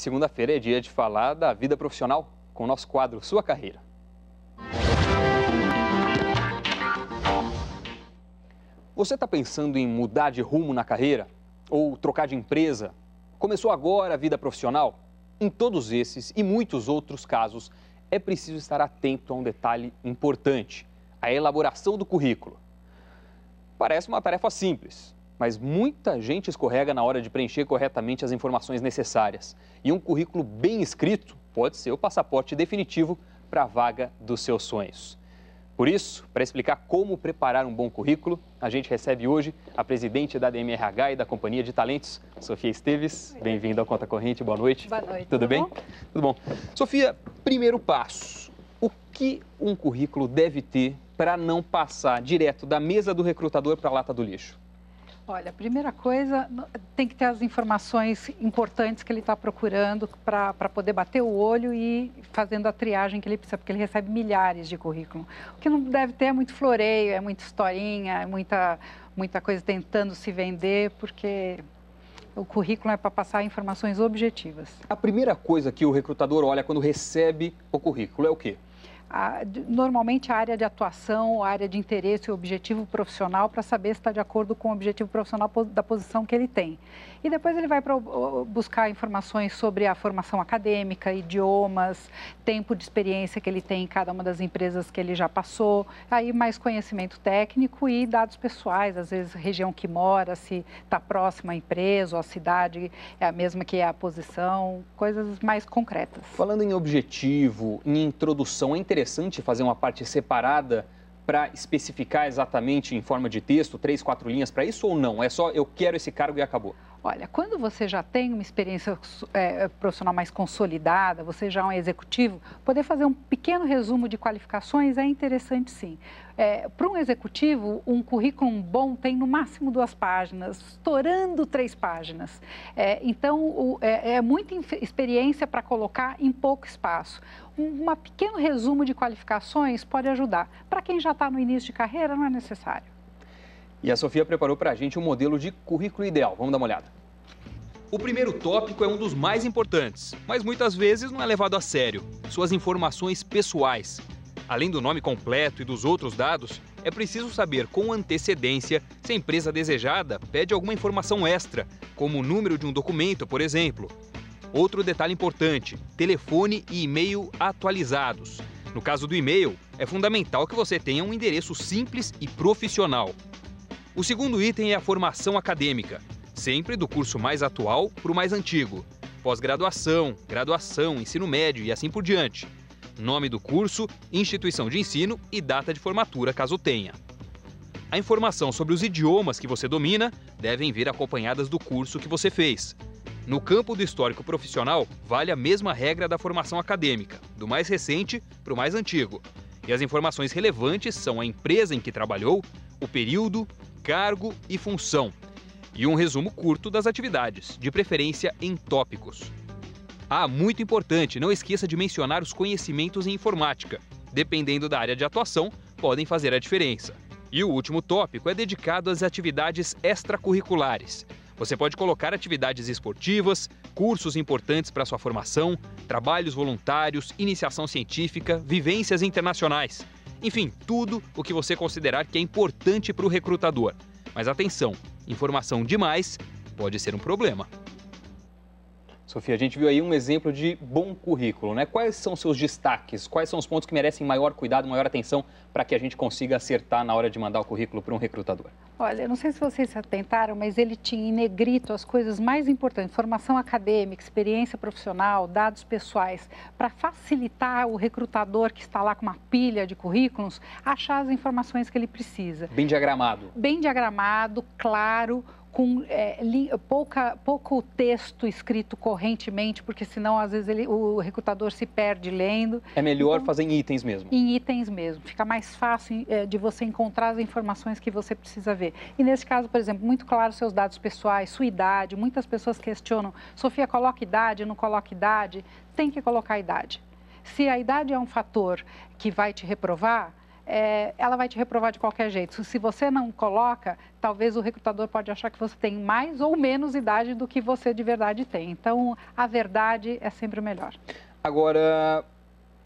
segunda-feira é dia de falar da vida profissional com o nosso quadro Sua Carreira. Você está pensando em mudar de rumo na carreira? Ou trocar de empresa? Começou agora a vida profissional? Em todos esses e muitos outros casos, é preciso estar atento a um detalhe importante: a elaboração do currículo. Parece uma tarefa simples, mas muita gente escorrega na hora de preencher corretamente as informações necessárias. E um currículo bem escrito pode ser o passaporte definitivo para a vaga dos seus sonhos. Por isso, para explicar como preparar um bom currículo, a gente recebe hoje a presidente da DMRH e da Companhia de Talentos, Sofia Esteves. Bem-vinda ao Conta Corrente, boa noite. Boa noite. Tudo bem? Bom? Tudo bom. Sofia, primeiro passo, o que um currículo deve ter para não passar direto da mesa do recrutador para a lata do lixo? Olha, a primeira coisa, tem que ter as informações importantes que ele está procurando para poder bater o olho e ir fazendo a triagem que ele precisa, porque ele recebe milhares de currículos. O que não deve ter é muito floreio, é muita historinha, é muita coisa tentando se vender, porque o currículo é para passar informações objetivas. A primeira coisa que o recrutador olha quando recebe o currículo é o quê? Normalmente a área de atuação, a área de interesse e o objetivo profissional para saber se está de acordo com o objetivo profissional da posição que ele tem. E depois ele vai buscar informações sobre a formação acadêmica, idiomas, tempo de experiência que ele tem em cada uma das empresas que ele já passou, aí mais conhecimento técnico e dados pessoais, às vezes região que mora, se está próxima à empresa ou a cidade é a mesma que é a posição, coisas mais concretas. Falando em objetivo, em introdução, é interessante fazer uma parte separada para especificar exatamente em forma de texto, 3, 4 linhas para isso ou não? É só eu quero esse cargo e acabou? Olha, quando você já tem uma experiência profissional mais consolidada, você já é um executivo, poder fazer um pequeno resumo de qualificações é interessante sim. Para um executivo, um currículo bom tem no máximo 2 páginas, estourando 3 páginas. Então, é muita experiência para colocar em pouco espaço. Um pequeno resumo de qualificações pode ajudar. Para quem já está no início de carreira, não é necessário. E a Sofia preparou para a gente um modelo de currículo ideal. Vamos dar uma olhada. O primeiro tópico é um dos mais importantes, mas muitas vezes não é levado a sério. Suas informações pessoais. Além do nome completo e dos outros dados, é preciso saber com antecedência se a empresa desejada pede alguma informação extra, como o número de um documento, por exemplo. Outro detalhe importante: telefone e e-mail atualizados. No caso do e-mail, é fundamental que você tenha um endereço simples e profissional. O segundo item é a formação acadêmica, sempre do curso mais atual para o mais antigo. Pós-graduação, graduação, ensino médio e assim por diante. Nome do curso, instituição de ensino e data de formatura, caso tenha. A informação sobre os idiomas que você domina devem vir acompanhadas do curso que você fez. No campo do histórico profissional, vale a mesma regra da formação acadêmica, do mais recente para o mais antigo. E as informações relevantes são a empresa em que trabalhou, o período, cargo e função. E um resumo curto das atividades, de preferência em tópicos. Muito importante, não esqueça de mencionar os conhecimentos em informática. Dependendo da área de atuação, podem fazer a diferença. E o último tópico é dedicado às atividades extracurriculares. Você pode colocar atividades esportivas, cursos importantes para sua formação, trabalhos voluntários, iniciação científica, vivências internacionais. Enfim, tudo o que você considerar que é importante para o recrutador. Mas atenção, informação demais pode ser um problema. Sofia, a gente viu aí um exemplo de bom currículo, né? Quais são seus destaques? Quais são os pontos que merecem maior cuidado, maior atenção para que a gente consiga acertar na hora de mandar o currículo para um recrutador? Olha, eu não sei se vocês se atentaram, mas ele tinha em negrito as coisas mais importantes: formação acadêmica, experiência profissional, dados pessoais, para facilitar o recrutador que está lá com uma pilha de currículos achar as informações que ele precisa. Bem diagramado. Bem diagramado, claro, com pouco texto escrito correntemente, porque senão às vezes o recrutador se perde lendo. É melhor fazer em itens mesmo. Em itens mesmo, fica mais fácil de você encontrar as informações que você precisa ver. E nesse caso, por exemplo, muito claro seus dados pessoais, sua idade. Muitas pessoas questionam: Sofia, coloca idade, não coloca idade? Tem que colocar idade. Se a idade é um fator que vai te reprovar, ela vai te reprovar de qualquer jeito. Se você não coloca, talvez o recrutador pode achar que você tem mais ou menos idade do que você de verdade tem. Então, a verdade é sempre o melhor. Agora,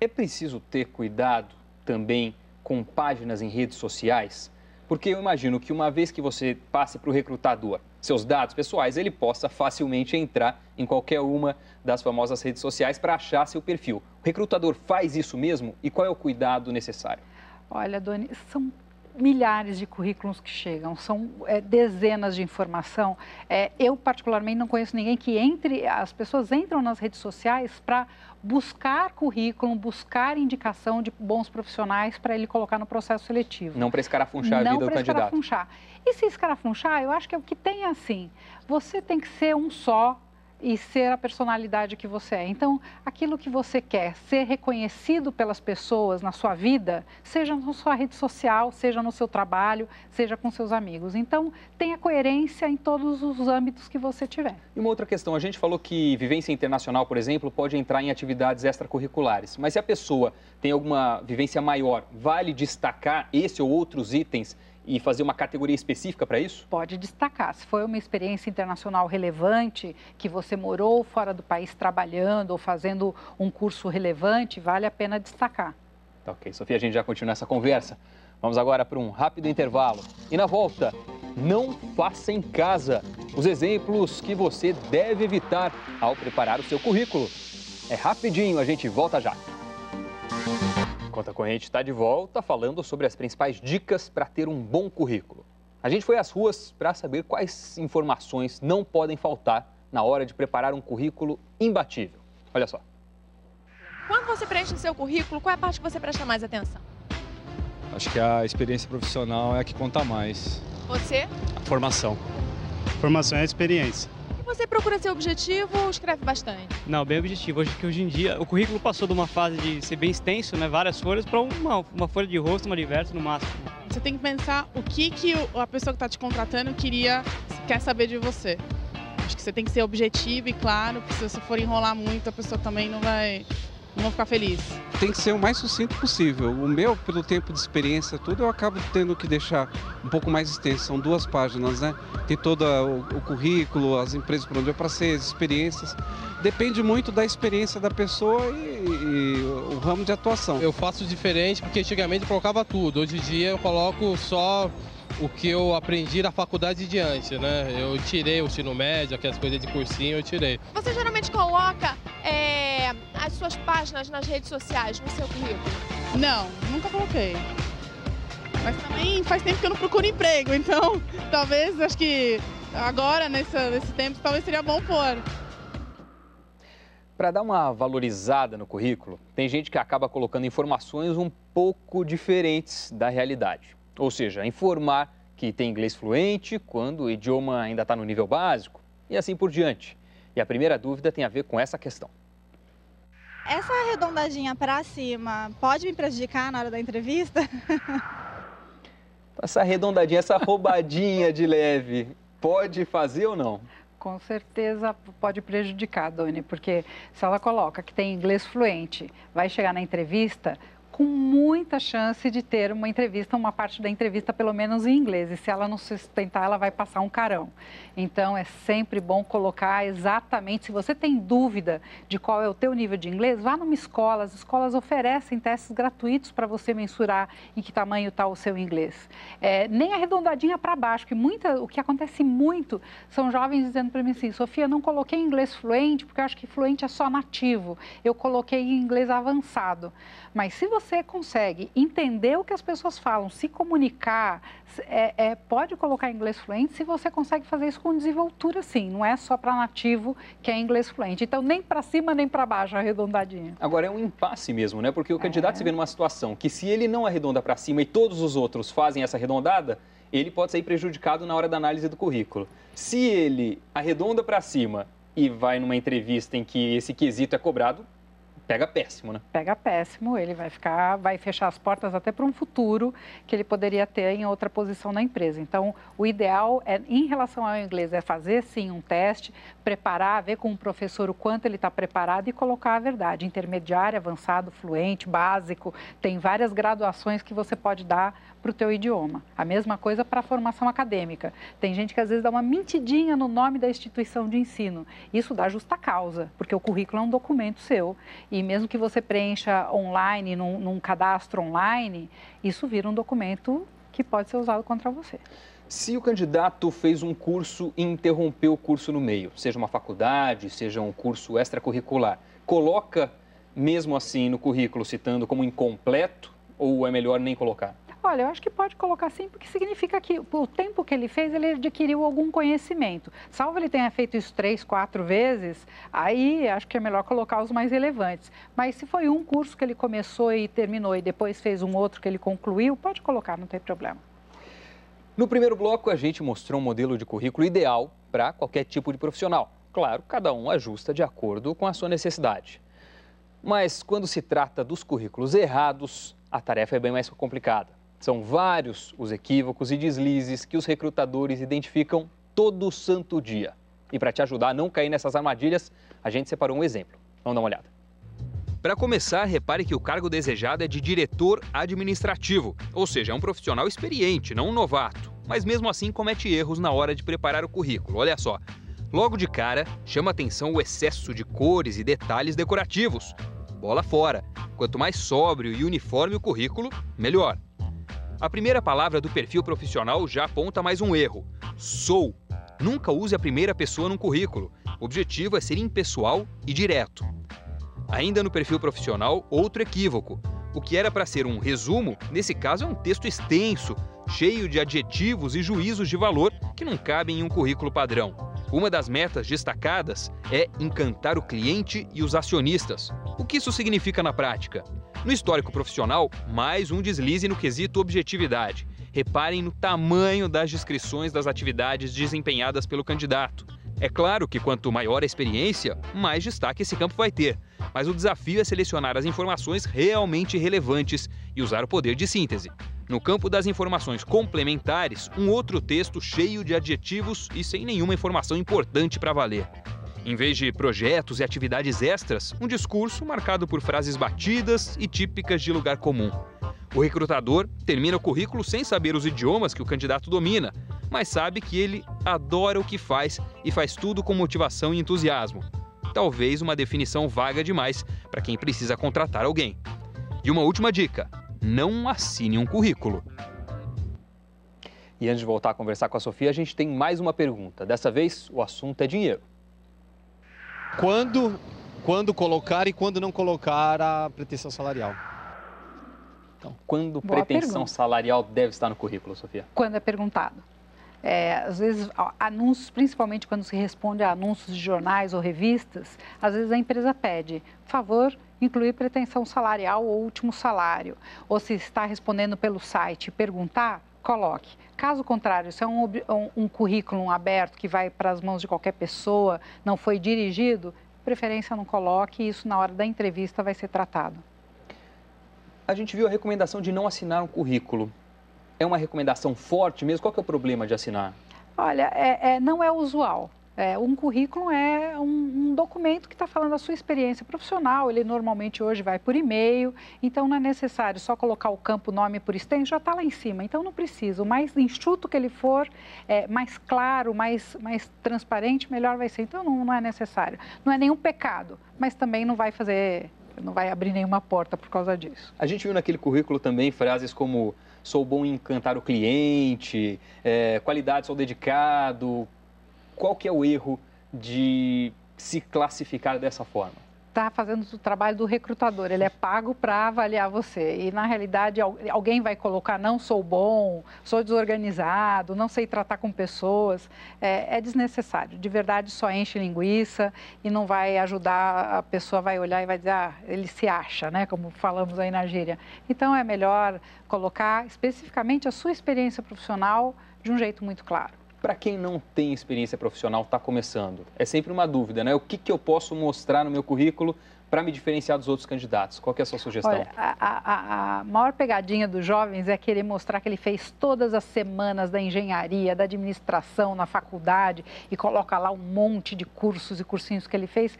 é preciso ter cuidado também com páginas em redes sociais? Porque eu imagino que uma vez que você passe para o recrutador seus dados pessoais, ele possa facilmente entrar em qualquer uma das famosas redes sociais para achar seu perfil. O recrutador faz isso mesmo? E qual é o cuidado necessário? Olha, Doni, são milhares de currículos que chegam, são dezenas de informação. Eu, particularmente, não conheço ninguém que as pessoas entram nas redes sociais para buscar currículo, buscar indicação de bons profissionais para ele colocar no processo seletivo. Não para escarafunchar a vida do candidato. Não para escarafunchar. E se escarafunchar, eu acho que é o que tem assim, você tem que ser um só e ser a personalidade que você é. Então, aquilo que você quer ser reconhecido pelas pessoas na sua vida, seja na sua rede social, seja no seu trabalho, seja com seus amigos. Então, tenha coerência em todos os âmbitos que você tiver. E uma outra questão, a gente falou que vivência internacional, por exemplo, pode entrar em atividades extracurriculares. Mas se a pessoa tem alguma vivência maior, vale destacar esse ou outros itens e fazer uma categoria específica para isso? Pode destacar. Se foi uma experiência internacional relevante, que você morou fora do país trabalhando ou fazendo um curso relevante, vale a pena destacar. Tá ok. Sofia, a gente já continua essa conversa. Vamos agora para um rápido intervalo. E na volta, não faça em casa os exemplos que você deve evitar ao preparar o seu currículo. É rapidinho, a gente volta já. Conta Corrente está de volta falando sobre as principais dicas para ter um bom currículo. A gente foi às ruas para saber quais informações não podem faltar na hora de preparar um currículo imbatível. Olha só. Quando você preenche o seu currículo, qual é a parte que você presta mais atenção? Acho que a experiência profissional é a que conta mais. Você? A formação. Formação é a experiência. Você procura ser objetivo ou escreve bastante? Não, bem objetivo. Hoje em dia, o currículo passou de uma fase de ser bem extenso, né, várias folhas, para uma folha de rosto, uma de verso no máximo. Você tem que pensar o que a pessoa que está te contratando quer saber de você. Acho que você tem que ser objetivo e claro, porque se você for enrolar muito, a pessoa também não vai ficar feliz. Tem que ser o mais sucinto possível. O meu, pelo tempo de experiência, tudo, eu acabo tendo que deixar um pouco mais extenso. São 2 páginas, né? Tem todo o currículo, as empresas por onde eu passei, as experiências. Depende muito da experiência da pessoa e o ramo de atuação. Eu faço diferente porque antigamente eu colocava tudo. Hoje em dia eu coloco só o que eu aprendi na faculdade diante, né? Eu tirei o ensino médio, aquelas coisas de cursinho, eu tirei. Você geralmente coloca as suas páginas nas redes sociais, no seu currículo? Não, nunca coloquei. Mas também faz tempo que eu não procuro emprego, então talvez, acho que agora, nesse tempo, talvez seria bom pôr. Para dar uma valorizada no currículo, tem gente que acaba colocando informações um pouco diferentes da realidade. Ou seja, informar que tem inglês fluente quando o idioma ainda está no nível básico e assim por diante. E a primeira dúvida tem a ver com essa questão. Essa arredondadinha para cima pode me prejudicar na hora da entrevista? Essa arredondadinha, essa roubadinha de leve, pode fazer ou não? Com certeza pode prejudicar, Doni, porque se ela coloca que tem inglês fluente, vai chegar na entrevista com muita chance de ter uma entrevista, uma parte da entrevista pelo menos em inglês. E se ela não se sustentar, ela vai passar um carão. Então, é sempre bom colocar exatamente, se você tem dúvida de qual é o teu nível de inglês, vá numa escola. As escolas oferecem testes gratuitos para você mensurar em que tamanho está o seu inglês. Nem arredondadinha para baixo, que o que acontece muito são jovens dizendo para mim assim, Sofia, não coloquei inglês fluente, porque eu acho que fluente é só nativo. Eu coloquei em inglês avançado. Mas se você consegue entender o que as pessoas falam, se comunicar, pode colocar inglês fluente se você consegue fazer isso com desenvoltura, sim. Não é só para nativo que é inglês fluente. Então, nem para cima, nem para baixo, arredondadinho. Agora, é um impasse mesmo, né? Porque o candidato se vê numa situação que se ele não arredonda para cima e todos os outros fazem essa arredondada, ele pode sair prejudicado na hora da análise do currículo. Se ele arredonda para cima e vai numa entrevista em que esse quesito é cobrado, Pega péssimo, né? Pega péssimo, ele vai fechar as portas até para um futuro que ele poderia ter em outra posição na empresa. Então, o ideal em relação ao inglês, é fazer sim um teste, preparar, ver com o professor o quanto ele está preparado e colocar a verdade. Intermediário, avançado, fluente, básico, tem várias graduações que você pode dar para o teu idioma. A mesma coisa para a formação acadêmica. Tem gente que às vezes dá uma mentidinha no nome da instituição de ensino. Isso dá justa causa, porque o currículo é um documento seu. E mesmo que você preencha online, num cadastro online, isso vira um documento que pode ser usado contra você. Se o candidato fez um curso e interrompeu o curso no meio, seja uma faculdade, seja um curso extracurricular, coloca mesmo assim no currículo citando como incompleto ou é melhor nem colocar? Olha, eu acho que pode colocar sim, porque significa que o tempo que ele fez, ele adquiriu algum conhecimento. Salvo ele tenha feito isso 3, 4 vezes, aí acho que é melhor colocar os mais relevantes. Mas se foi um curso que ele começou e terminou e depois fez um outro que ele concluiu, pode colocar, não tem problema. No primeiro bloco, a gente mostrou um modelo de currículo ideal para qualquer tipo de profissional. Claro, cada um ajusta de acordo com a sua necessidade. Mas quando se trata dos currículos errados, a tarefa é bem mais complicada. São vários os equívocos e deslizes que os recrutadores identificam todo santo dia. E para te ajudar a não cair nessas armadilhas, a gente separou um exemplo. Vamos dar uma olhada. Para começar, repare que o cargo desejado é de diretor administrativo, ou seja, é um profissional experiente, não um novato. Mas mesmo assim comete erros na hora de preparar o currículo. Olha só, logo de cara, chama atenção o excesso de cores e detalhes decorativos. Bola fora. Quanto mais sóbrio e uniforme o currículo, melhor. A primeira palavra do perfil profissional já aponta mais um erro. Sou. Nunca use a primeira pessoa num currículo. O objetivo é ser impessoal e direto. Ainda no perfil profissional, outro equívoco. O que era para ser um resumo, nesse caso é um texto extenso, cheio de adjetivos e juízos de valor que não cabem em um currículo padrão. Uma das metas destacadas é encantar o cliente e os acionistas. O que isso significa na prática? No histórico profissional, mais um deslize no quesito objetividade. Reparem no tamanho das descrições das atividades desempenhadas pelo candidato. É claro que quanto maior a experiência, mais destaque esse campo vai ter. Mas o desafio é selecionar as informações realmente relevantes e usar o poder de síntese. No campo das informações complementares, um outro texto cheio de adjetivos e sem nenhuma informação importante para valer. Em vez de projetos e atividades extras, um discurso marcado por frases batidas e típicas de lugar comum. O recrutador termina o currículo sem saber os idiomas que o candidato domina, mas sabe que ele adora o que faz e faz tudo com motivação e entusiasmo. Talvez uma definição vaga demais para quem precisa contratar alguém. E uma última dica: não assine um currículo. E antes de voltar a conversar com a Sofia, a gente tem mais uma pergunta. Dessa vez, o assunto é dinheiro. Quando colocar e quando não colocar a pretensão salarial? Então, quando Boa pretensão pergunta. salarial deve estar no currículo, Sofia? Quando é perguntado. Às vezes, anúncios, principalmente quando se responde a anúncios de jornais ou revistas, às vezes a empresa pede, por favor, incluir pretensão salarial ou último salário. Ou se está respondendo pelo site, perguntar, coloque. Caso contrário, se é um currículo aberto que vai para as mãos de qualquer pessoa, não foi dirigido, preferência não coloque, e isso na hora da entrevista vai ser tratado. A gente viu a recomendação de não assinar um currículo. É uma recomendação forte mesmo? Qual que é o problema de assinar? Olha, não é usual. Um currículo é um documento que está falando da sua experiência profissional. Ele normalmente hoje vai por e-mail, então não é necessário só colocar o campo nome por extenso, já está lá em cima. Então não precisa. O mais enxuto que ele for, mais claro, mais transparente, melhor vai ser. Então não é necessário. Não é nenhum pecado, mas também não vai abrir nenhuma porta por causa disso. A gente viu naquele currículo também frases como sou bom em encantar o cliente, qualidade, sou dedicado. Qual que é o erro de se classificar dessa forma? Está fazendo o trabalho do recrutador, ele é pago para avaliar você. E, na realidade, alguém vai colocar não sou bom, sou desorganizado, não sei tratar com pessoas. É desnecessário. De verdade, só enche linguiça e não vai ajudar, a pessoa vai olhar e vai dizer, ele se acha, né? Como falamos aí na gíria. Então, é melhor colocar especificamente a sua experiência profissional de um jeito muito claro. Para quem não tem experiência profissional, está começando, é sempre uma dúvida, né? O que eu posso mostrar no meu currículo para me diferenciar dos outros candidatos? Qual que é a sua sugestão? Olha, a maior pegadinha dos jovens é querer mostrar que ele fez todas as semanas da engenharia, da administração na faculdade e coloca lá um monte de cursos e cursinhos que ele fez.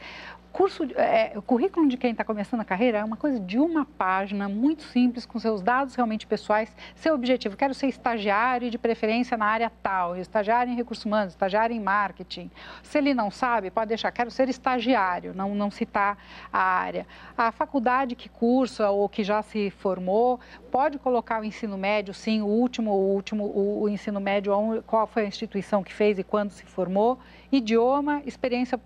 O currículo de quem está começando a carreira é uma coisa de uma página, muito simples, com seus dados realmente pessoais, seu objetivo. Quero ser estagiário de preferência na área tal, estagiário em recursos humanos, estagiário em marketing. Se ele não sabe, pode deixar, quero ser estagiário, não citar a área. A faculdade que cursa ou que já se formou, pode colocar o ensino médio, sim, o ensino médio, qual foi a instituição que fez e quando se formou. Idioma, experiência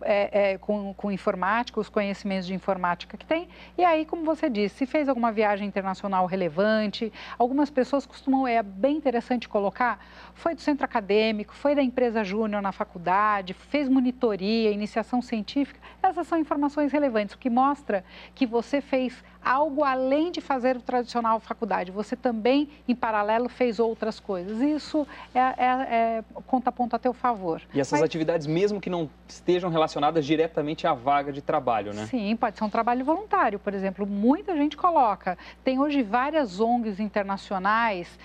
com informática, os conhecimentos de informática que tem. E aí, como você disse, se fez alguma viagem internacional relevante, algumas pessoas costumam, é bem interessante colocar, foi do centro acadêmico, foi da empresa júnior na faculdade, fez monitoria, iniciação científica. Essas são informações relevantes, o que mostra que você fez algo além de fazer o tradicional faculdade. Você também, em paralelo, fez outras coisas. Isso conta ponto a teu favor. E essas atividades, mesmo que não estejam relacionadas diretamente à vaga de trabalho, né? Sim, pode ser um trabalho voluntário, por exemplo. Muita gente coloca. Tem hoje várias ONGs internacionais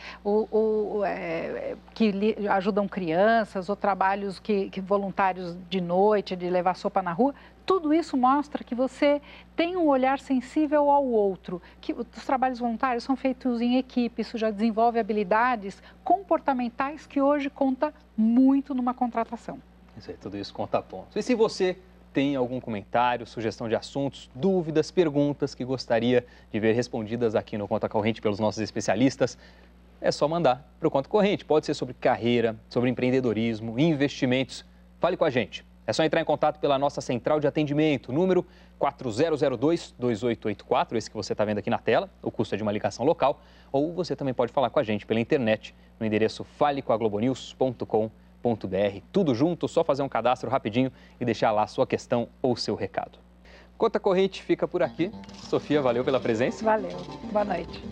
que ajudam crianças, ou trabalhos que voluntários de noite, de levar sopa na rua. Tudo isso mostra que você tem um olhar sensível ao outro, que os trabalhos voluntários são feitos em equipe, isso já desenvolve habilidades comportamentais que hoje conta muito numa contratação. Isso aí, tudo isso conta pontos. E se você tem algum comentário, sugestão de assuntos, dúvidas, perguntas que gostaria de ver respondidas aqui no Conta Corrente pelos nossos especialistas, é só mandar para o Conta Corrente. Pode ser sobre carreira, sobre empreendedorismo, investimentos. Fale com a gente. É só entrar em contato pela nossa central de atendimento, número 4002-2884, esse que você está vendo aqui na tela, o custo é de uma ligação local, ou você também pode falar com a gente pela internet, no endereço falecoaglobonews.com.br. Tudo junto, só fazer um cadastro rapidinho e deixar lá a sua questão ou seu recado. Conta Corrente fica por aqui. Sofia, valeu pela presença. Valeu. Boa noite.